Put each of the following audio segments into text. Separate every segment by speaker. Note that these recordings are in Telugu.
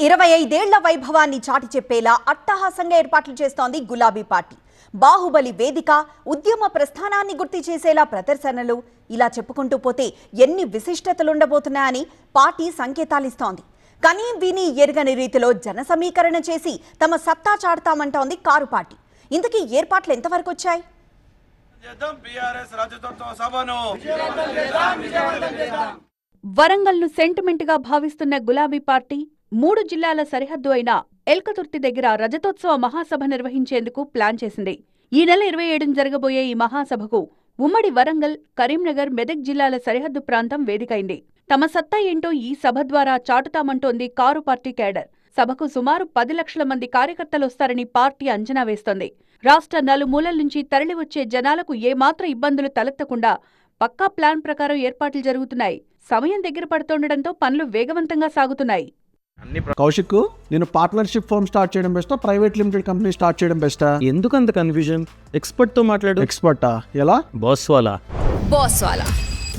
Speaker 1: 25 ఏళ్ల వైభవాన్ని చాటి చెప్పేలా అట్టహాసంగా ఏర్పాట్లు చేస్తోంది గులాబీ పార్టీ. బాహుబలి వేదిక, ఉద్యమ ప్రస్థానాన్ని గుర్తు చేసేలా ప్రదర్శనలు, ఇలా చెప్పుకుంటూ పోతే ఎన్ని విశిష్టతలుండబోతున్నాయని పార్టీ సంకేతాలిస్తోంది. కానీ విని ఎరగని రీతిలో జన సమీకరణ చేసి తమ సత్తా చాటుతామంటోంది కారు పార్టీ. ఇంతకీ ఏర్పాట్లు ఎంతవరకు వచ్చాయి?
Speaker 2: వరంగల్ను సెంటిమెంట్ గా భావిస్తున్న గులాబీ పార్టీ 3 జిల్లాల సరిహద్దు అయిన ఎల్కతుర్తి దగ్గర రజతోత్సవ మహాసభ నిర్వహించేందుకు ప్లాన్ చేసింది. ఈ నెల 27న జరగబోయే ఈ మహాసభకు ఉమ్మడి వరంగల్, కరీంనగర్, మెదక్ జిల్లాల సరిహద్దు ప్రాంతం వేదికైంది. తమ సత్తా ఏంటో ఈ సభ ద్వారా చాటుతామంటోంది కారు పార్టీ కేడర్. సభకు సుమారు 10 లక్షల మంది కార్యకర్తలొస్తారని పార్టీ అంచనా వేస్తోంది. రాష్ట్ర నలుమూలల నుంచి తరలివచ్చే జనాలకు ఏమాత్రం ఇబ్బందులు తలెత్తకుండా పక్కా ప్లాన్ ప్రకారం ఏర్పాట్లు జరుగుతున్నాయి. సమయం దగ్గర పడుతుండటంతో పనులు వేగవంతంగా సాగుతున్నాయి.
Speaker 3: కౌశిక్, నేను పార్ట్నర్షిప్ ఫర్మ్ స్టార్ట్ చేయడం బెస్టా, ప్రైవేట్ లిమిటెడ్ కంపెనీ స్టార్ట్ చేయడం బెస్టా?
Speaker 4: ఎందుకు అంత కన్ఫ్యూజన్? ఎక్స్పర్ట్ తో మాట్లాడు.
Speaker 3: ఎక్స్పర్టా? ఎలా?
Speaker 4: బాస్ వాలా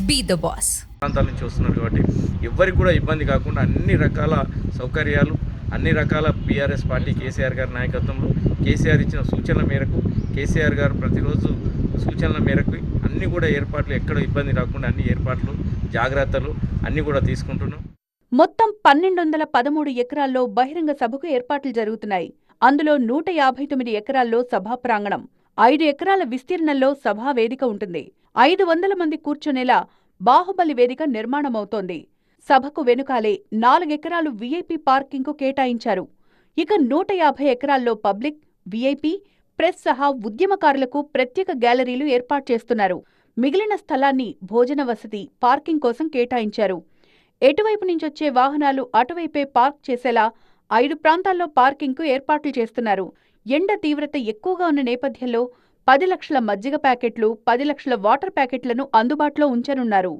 Speaker 5: బీ ద బాస్.
Speaker 6: ప్రాంతాల నుంచి వస్తున్నారు కాబట్టి ఎవ్వరికి కూడా ఇబ్బంది కాకుండా అన్ని రకాల సౌకర్యాలు, అన్ని రకాల బీఆర్ఎస్ పార్టీ కేసీఆర్ గారి నాయకత్వంలో కేసీఆర్ ఇచ్చిన సూచనల మేరకు, కేసీఆర్ గారు ప్రతిరోజు సూచనల మేరకు అన్ని కూడా ఏర్పాట్లు, ఎక్కడ ఇబ్బంది రాకుండా అన్ని ఏర్పాట్లు, జాగ్రత్తలు అన్ని కూడా తీసుకుంటున్నాం.
Speaker 2: మొత్తం 1213 ఎకరాల్లో బహిరంగ సభకు ఏర్పాట్లు జరుగుతున్నాయి. అందులో 159 ఎకరాల్లో సభా ప్రాంగణం, 5 ఎకరాల విస్తీర్ణంలో సభా వేదిక ఉంటుంది. 500 మంది కూర్చునేలా బాహుబలి వేదిక నిర్మాణమవుతోంది. సభకు వెనుకాలే 4 ఎకరాలు వీఐపీ పార్కింగ్కు కేటాయించారు. ఇక 150 ఎకరాల్లో పబ్లిక్, వీఐపీ, ప్రెస్ సహా ఉద్యమకారులకు ప్రత్యేక గ్యాలరీలు ఏర్పాటు చేస్తున్నారు. మిగిలిన స్థలాన్ని భోజన వసతి, పార్కింగ్ కోసం కేటాయించారు. ఎటువైపు నుంచొచ్చే వాహనాలు అటువైపే పార్క్ చేసేలా 5 ప్రాంతాల్లో పార్కింగ్కు ఏర్పాట్లు చేస్తున్నారు. ఎండ తీవ్రత ఎక్కువగా ఉన్న నేపథ్యంలో 10 లక్షల మజ్జిగ ప్యాకెట్లు, 10 లక్షల వాటర్ ప్యాకెట్లను అందుబాటులో ఉంచనున్నారు.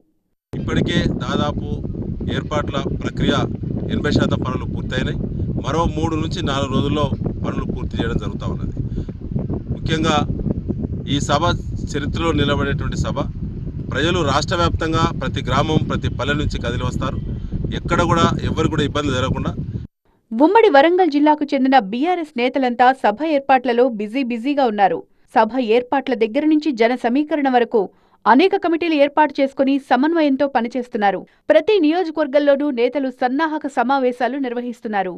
Speaker 7: ఇప్పటికే దాదాపు ఏర్పాట్ల ప్రక్రియ 80% పనులు పూర్తయినాయి. మరో 3 నుంచి 4 రోజుల్లో పనులు పూర్తి చేయడం జరుగుతూ ఉన్నది. ముఖ్యంగా ఈ సభ చరిత్రలో నిలబడేటువంటి సభ. ప్రజలు రాష్ట్ర వ్యాప్తంగా ప్రతి గ్రామం, ప్రతి పల్లె నుంచి కదిలి వస్తారు. ఎక్కడ కూడా ఎవరు కూడా ఇబ్బంది జరగకుండా.
Speaker 2: ఉమ్మడి వరంగల్ జిల్లాకు చెందిన బీఆర్ఎస్ నేతలంతా సభ ఏర్పాట్లలో బిజీగా ఉన్నారు. సభ ఏర్పాట్ల దగ్గర నుంచి జన సమీకరణ వరకు అనేక కమిటీలు ఏర్పాటు చేసుకుని సమన్వయంతో పనిచేస్తున్నారు. ప్రతి నియోజకవర్గంలోనూ నేతలు సన్నాహక సమావేశాలు నిర్వహిస్తున్నారు.